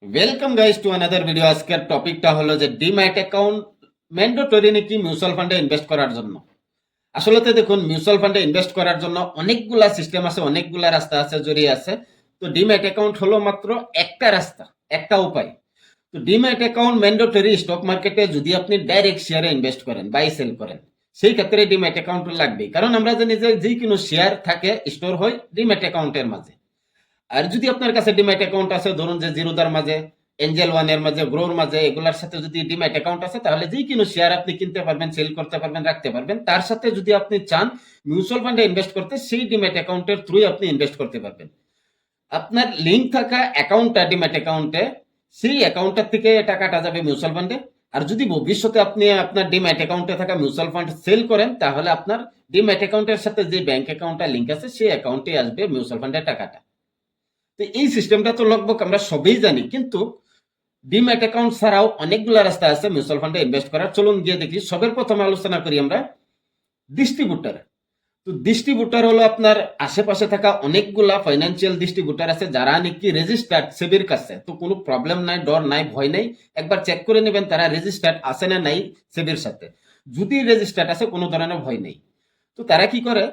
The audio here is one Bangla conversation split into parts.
Welcome guys to another video. আজকের টপিকটা হলো যে ডিম্যাট অ্যাকাউন্ট ম্যান্ডেটরি নাকি মিউচুয়াল ফান্ডে ইনভেস্ট করার জন্য। আসলে তো দেখুন, মিউচুয়াল ফান্ডে ইনভেস্ট করার জন্য অনেকগুলা সিস্টেম আছে, অনেকগুলা রাস্তা আছে, জড়িয়ে আছে। তো ডিম্যাট অ্যাকাউন্ট হলো মাত্র একটা রাস্তা, একটা উপায়। তো ডিম্যাট অ্যাকাউন্ট ম্যান্ডেটরি স্টক মার্কেটে যদি আপনি ডাইরেক্ট শেয়ারে ইনভেস্ট করেন, বাই সেল করেন, সেই ক্ষেত্রে ডিম্যাট অ্যাকাউন্ট লাগবে। কারণ আমরা জানি যে কোনো শেয়ার থাকে, স্টোর হয় ডিম্যাট অ্যাকাউন্টের মাঝে। আর যদি আপনার কাছে ডিম্যাট অ্যাকাউন্ট আছে, ধরুন যে জিরোদার মাঝে, এঞ্জেল ওয়ানের মাঝে, গ্রোর মাঝে, এগুলার সাথে যদি ডিম্যাট অ্যাকাউন্ট আছে, তাহলে যে কোনো শেয়ার আপনি কিনতে পারবেন, সেল করতে পারবেন, রাখতে পারবেন। তার সাথে যদি আপনি চান মিউচুয়াল ফান্ডে ইনভেস্ট করতে, সেই ডিম্যাট অ্যাকাউন্টের থ্রুই আপনি ইনভেস্ট করতে পারবেন। আপনার লিঙ্ক থাকা অ্যাকাউন্টটা ডিম্যাট অ্যাকাউন্টে, সেই অ্যাকাউন্টটার থেকে টাকাটা যাবে মিউচুয়াল ফান্ডে। আর যদি ভবিষ্যতে আপনি আপনার ডিম্যাট অ্যাকাউন্টে থাকা মিউচুয়াল ফান্ড সেল করেন, তাহলে আপনার ডিম্যাট অ্যাকাউন্টের সাথে যে ব্যাংক অ্যাকাউন্টটা লিঙ্ক আছে, সেই অ্যাকাউন্টে আসবে মিউচুয়াল ফান্ডের টাকাটা। তো এই সিস্টেমটা তো লগভগ আমরা সবাই জানি, কিন্তু ডিম্যাট অ্যাকাউন্ট ছাড়াও অনেকগুলো রাস্তা আছে মিউচুয়াল ফান্ডে ইনভেস্ট করার। চলুন গিয়ে দেখি। সবের প্রথমে আলোচনা করি আমরা ডিস্ট্রিবিউটার। তো ডিস্ট্রিবিউটার হলো আপনার আশেপাশে থাকা অনেকগুলা ফাইন্যান্সিয়াল ডিস্ট্রিবিউটার আছে, যারা নাকি রেজিস্টার্ড সেবির কাছে। তো কোনো প্রবলেম নাই, ডর নাই, ভয় নাই। একবার চেক করে নেবেন তারা রেজিস্টার্ড আছে না নাই সেবির সাথে। যদি রেজিস্টার্ড আছে, কোনো ধরনের ভয় নেই। তো তারা কি করে,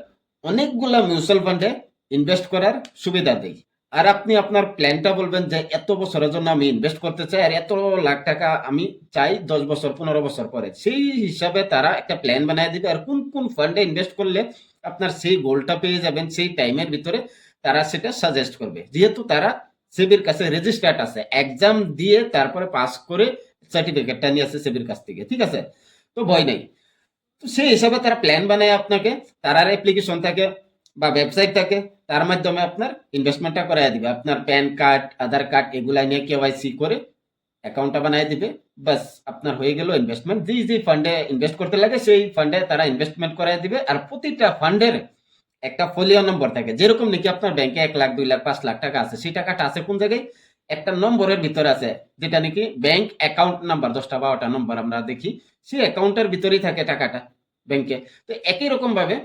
অনেকগুলা মিউচুয়াল ফান্ডে ইনভেস্ট করার সুবিধা দেয়। আর আপনি আপনার প্ল্যানটা বলবেন যে এত বছরের জন্য আমি ইনভেস্ট করতে চাই, আর এত লাখ টাকা আমি চাই 10 বছর 15 বছর পরে। সেই হিসাবে তারা একটা প্ল্যান বানিয়ে দিবে, আর কোন কোন ফান্ডে ইনভেস্ট করলে আপনার সেই গোলটা পেয়ে যাবেন সেই টাইমের ভিতরে, তারা সেটা সাজেস্ট করবে। যেহেতু তারা সেবির কাছে রেজিস্টার্ড আছে, এক্সাম দিয়ে তারপরে পাস করে সার্টিফিকেটটা নিয়ে আসে সেবির কাছ থেকে, ঠিক আছে? তো ভয় নেই। তো সেই হিসাবে তারা প্ল্যান বানায় আপনাকে, তারার অ্যাপ্লিকেশন থাকে বা ওয়েবসাইট থাকে, তার মাধ্যমে আপনার ইনভেস্টমেন্টটা করাই দিবে। আপনার প্যান কার্ড, আধার কার্ড এগুলা নিয়ে কেওয়াইসি করে অ্যাকাউন্টটা বানাই দিবে। বাস আপনার হয়ে গেল ইনভেস্টমেন্ট। যে যে ফান্ডে ইনভেস্ট করতে লাগে, সেই ফান্ডে তারা ইনভেস্টমেন্ট করাই দিবে। আর প্রতিটা ফান্ডের একটা ফোলিও নম্বর থাকে। যেরকম নাকি আপনার ব্যাংকে 1 লাখ, 2 লাখ, 5 লাখ টাকা আছে, সেই টাকাটা আছে কোন জায়গায়? একটা নম্বরের ভিতরে আছে, যেটা নাকি ব্যাংক অ্যাকাউন্ট নাম্বার। 10টা 12টা নম্বর আমরা দেখি, সেই অ্যাকাউন্টের ভিতরেই থাকে টাকাটা ব্যাংকে। তো একই রকম ভাবে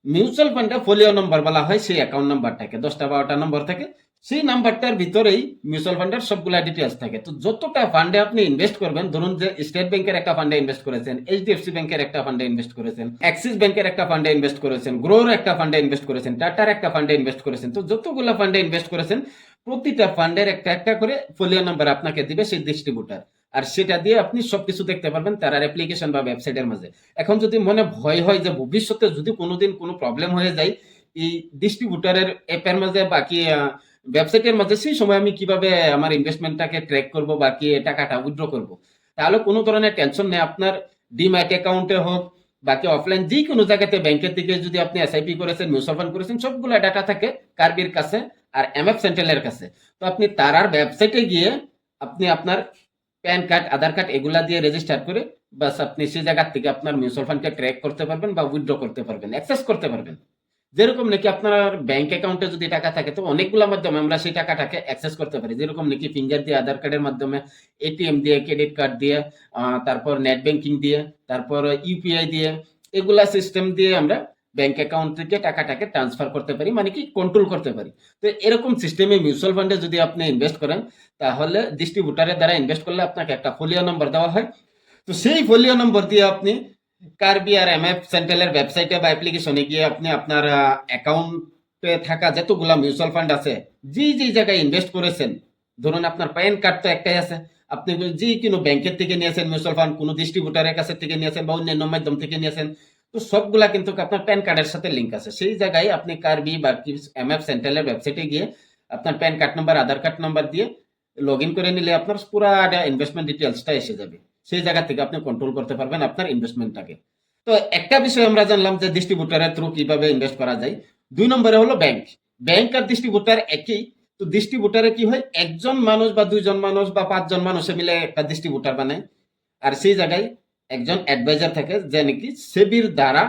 মিউচুয়াল ফান্ডে ফোলিও নম্বর বলা হয় সেই অ্যাকাউন্ট নাম্বারটাকে। 10টা 12টা নম্বর থাকে, সেই নাম্বারটার ভিতরেই মিউচুয়াল ফান্ডের সবগুলা ডিটেলস থাকে। তো যতটা ফান্ডে আপনি ইনভেস্ট করবেন, ধরুন যে স্টেট ব্যাংকের একটা ফান্ডে ইনভেস্ট করেছেন, এইচডিএফসি ব্যাংকের একটা ফান্ডে ইনভেস্ট করেছেন, অ্যাক্সিস ব্যাংকের একটা ফান্ডে ইনভেস্ট করেছেন, গ্রোর একটা ফান্ডে ইনভেস্ট করেছেন, টাটার একটা ফান্ডে ইনভেস্ট করেছেন। তো যতগুলো ফান্ডে ইনভেস্ট করেছেন, প্রতিটা ফান্ডের একটা একটা করে ফোলিও নাম্বার আপনাকে দিবে সেই ডিস্ট্রিবিউটার। আর সেটা দিয়ে আপনি সবকিছু দেখতে পারবেন তার অ্যাপ্লিকেশন বা ওয়েবসাইটের মাঝে। এখন যদি মনে ভয় হয় যে ভবিষ্যতে যদি কোনোদিন কোনো প্রবলেম হয়ে যায় এই ডিস্ট্রিবিউটারের অ্যাপের মাঝে বা কি ওয়েবসাইটের মাঝে, সেই সময় আমি কিভাবে আমার ইনভেস্টমেন্টটাকে ট্র্যাক করব বা কি টাকাটা উইথড্র করব, তাহলে কোনো ধরনের টেনশন নেই। আপনার ডিম্যাট অ্যাকাউন্টে হোক বাকি অফলাইন যে কোনো জায়গাতে, ব্যাংকের থেকে যদি আপনি এসআইপি করেছেন, মিউচুয়াল ফান্ড করেছেন, সবগুলো ডাটা থাকে কার্বির কাছে আর এমএফ সেন্ট্রালের কাছে। তো আপনি তারার ওয়েবসাইটে গিয়ে আপনি আপনার প্যান কার্ড, আধার কার্ড এগুলা দিয়ে রেজিস্টার করে বাস আপনি সেই জায়গা থেকে আপনার মিউচুয়াল ফান্ডকে ট্র্যাক করতে পারবেন বা উইথড্র করতে পারবেন, অ্যাক্সেস করতে পারবেন। যেরকম নাকি আপনার ব্যাংক অ্যাকাউন্টে যদি টাকা থাকে, তো অনেকগুলোর মাধ্যমে আমরা সেই টাকাটাকে অ্যাক্সেস করতে পারি। যেরকম নাকি ফিঙ্গার দিয়ে, আধার কার্ডের মাধ্যমে, এটিএম দিয়ে, ক্রেডিট কার্ড দিয়ে, তারপর নেট ব্যাংকিং দিয়ে, তারপর ইউপিআই দিয়ে, এগুলা সিস্টেম দিয়ে আমরা ব্যাংক অ্যাকাউন্ট থেকে টাকাটাকে ট্রান্সফার করতে পারি, মানে কি কন্ট্রোল করতে পারি। তো এরকম সিস্টেমে মিউচুয়াল ফান্ডে যদি আপনি ইনভেস্ট করেন, তাহলে ডিস্ট্রিবিউটারের দ্বারা ইনভেস্ট করলে আপনাকে একটা ফোলিও নম্বর দেওয়া হয়। তো সেই ফোলিও নম্বর দিয়ে আপনি কার্বি আর এমএফ সেন্ট্রালের ওয়েবসাইটে বা অ্যাপ্লিকেশনে গিয়ে আপনি আপনার অ্যাকাউন্টে থাকা যতগুলা মিউচুয়াল ফান্ড আছে, যে যে জায়গায় ইনভেস্ট করেছেন, ধরুন আপনার প্যান কার্ড তো একটাই আছে, আপনি যে কোনো ব্যাংকের থেকে নিয়েছেন মিউচুয়াল ফান্ড, কোনো ডিস্ট্রিবিউটারের কাছে থেকে নিয়েছেন বা অন্যান্য মাধ্যম থেকে নিয়েছেন, তো সবগুলা কিন্তু আপনার প্যান কার্ডের সাথে লিঙ্ক আছে। সেই জায়গায় আপনি কার্বি বা এমএফ সেন্ট্রালের ওয়েবসাইটে গিয়ে আপনার প্যান কার্ড নাম্বার, আধার কার্ড নাম্বার দিয়ে লগ ইন করে নিলে আপনার পুরা ইনভেস্টমেন্ট ডিটেলসটা এসে যাবে। সেই জায়গা থেকে আপনি কন্ট্রোল করতে পারবেন আপনার ইনভেস্টমেন্টটাকে। তো একটা বিষয় আমরা জানলাম যে ডিস্ট্রিবিউটারের থ্রু কিভাবে ইনভেস্ট করা যায়। 2 নম্বরে হলো ব্যাংক। ব্যাংক আর ডিস্ট্রিবিউটার একই। তো ডিস্ট্রিবিউটারে কি হয়, একজন মানুষ বা 2জন মানুষ বা 5জন মানুষে মিলে একটা ডিস্ট্রিবিউটার বানায়। আর সেই জায়গায় একজন অ্যাডভাইজার থাকে, যে নাকি সেবির দ্বারা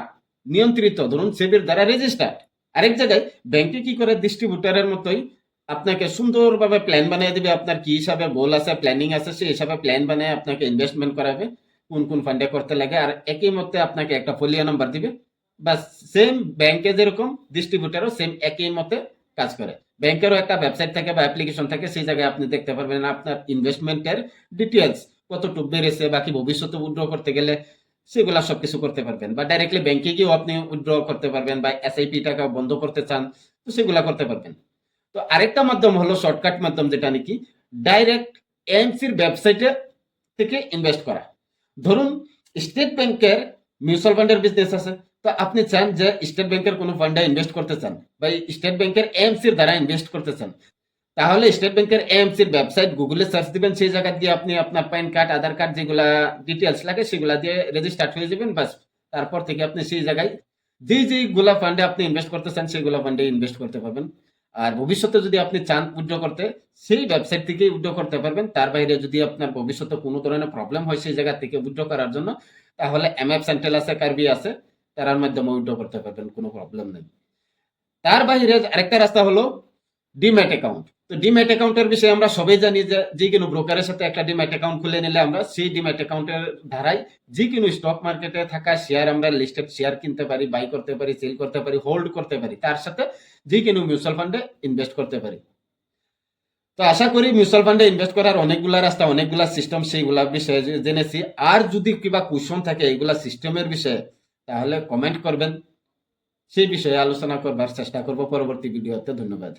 নিয়ন্ত্রিত, ধরুন সেবির দ্বারা রেজিস্টার্ড। আরেক জায়গায় ব্যাংকে কি করে, ডিস্ট্রিবিউটারের মতোই আপনাকে সুন্দরভাবে প্ল্যান বানিয়ে দিবে। আপনার কি হিসাবে গোল আছে, প্ল্যানিং আছে, সেই হিসাবে প্ল্যান বানিয়ে আপনাকে ইনভেস্টমেন্ট করাবে, কোন কোন ফান্ডে করতে লাগে। আর একই মতে আপনাকে একটা ফোলিও নাম্বার দিবে। বাস সেম ব্যাংকে যেরকম, ডিস্ট্রিবিউটারও সেম একই মতে কাজ করে। ব্যাংকেরও একটা ওয়েবসাইট থাকে বা অ্যাপ্লিকেশন থাকে, সেই জায়গায় আপনি দেখতে পারবেন আপনার ইনভেস্টমেন্টের ডিটেলস কতটুকু বেড়েছে, বাকি ভবিষ্যতে উইথড্র করতে গেলে সেগুলা সবকিছু করতে পারবেন, বা ডাইরেক্টলি ব্যাংকে গিয়েও আপনি উইথড্র করতে পারবেন, বা এসআইপি টাকা বন্ধ করতে চান তো সেগুলা করতে পারবেন। তো আরেকটা মাধ্যম হলো শর্টকাট মাধ্যম, যেটা নাকি ডাইরেক্ট এএমসির ওয়েবসাইটে থেকে ইনভেস্ট করা। ধরুন স্টেট ব্যাংকের মিউচুয়াল ফান্ডের বিজনেস আছে, তো আপনি চান যে স্টেট ব্যাংকের কোনো ফান্ডে ইনভেস্ট করতে চান বা স্টেট ব্যাংকের এএমসির দ্বারা ইনভেস্ট করতে চান, তাহলে স্টেট ব্যাংকের এএমসির ওয়েবসাইট গুগলে সার্চ দিবেন, সেই জায়গা দিয়ে আপনি আপনার প্যান কার্ড, আধার কার্ড, যেগুলা ডিটেলস লাগে সেগুলা দিয়ে রেজিস্টার্ড হয়ে যাবেন, বাস। তারপর থেকে আপনি সেই জায়গায় যেগুলা ফান্ডে আপনি ইনভেস্ট করতে চান সেগুলা ফান্ডে ইনভেস্ট করতে পারবেন। আর ভবিষ্যতে যদি আপনি চান উইথড্র করতে, সেই ওয়েবসাইট থেকে উইথড্র করতে পারবেন। তার বাইরে যদি আপনার ভবিষ্যতে কোনো ধরনের প্রবলেম হয় সেই জায়গা থেকে উইথড্র করার জন্য, তাহলে এমএফ সেন্ট্রাল আছে, কার্বি আছে, তার মাধ্যমে উইথড্র করতে পারবেন, কোনো প্রবলেম নেই। তার বাইরে আরেকটা রাস্তা হলো ডিম্যাট অ্যাকাউন্ট। তো ডিম্যাট অ্যাকাউন্টের বিষয়ে আমরা সবাই জানি যে কোনো ব্রোকারের সাথে একটা ডিম্যাট অ্যাকাউন্ট খুলে নিলে আমরা সেই ডিম্যাট অ্যাকাউন্টের ধারাই যে কোনো স্টক মার্কেটে থাকা শেয়ার, আমরা লিস্টেড শেয়ার কিনতে পারি, বাই করতে পারি, সেল করতে পারি, হোল্ড করতে পারি, তার সাথে যে কোনো মিউচুয়াল ফান্ডে ইনভেস্ট করতে পারি। তো আশা করি মিউচুয়াল ফান্ডে ইনভেস্ট করার অনেকগুলা রাস্তা, অনেকগুলা সিস্টেম, সেইগুলা বিষয়ে জেনেছি। আর যদি কিবা কোশ্চেন থাকে এইগুলা সিস্টেমের বিষয়ে, তাহলে কমেন্ট করবেন, সেই বিষয়ে আলোচনা করবার চেষ্টা করব পরবর্তী ভিডিওতে। ধন্যবাদ।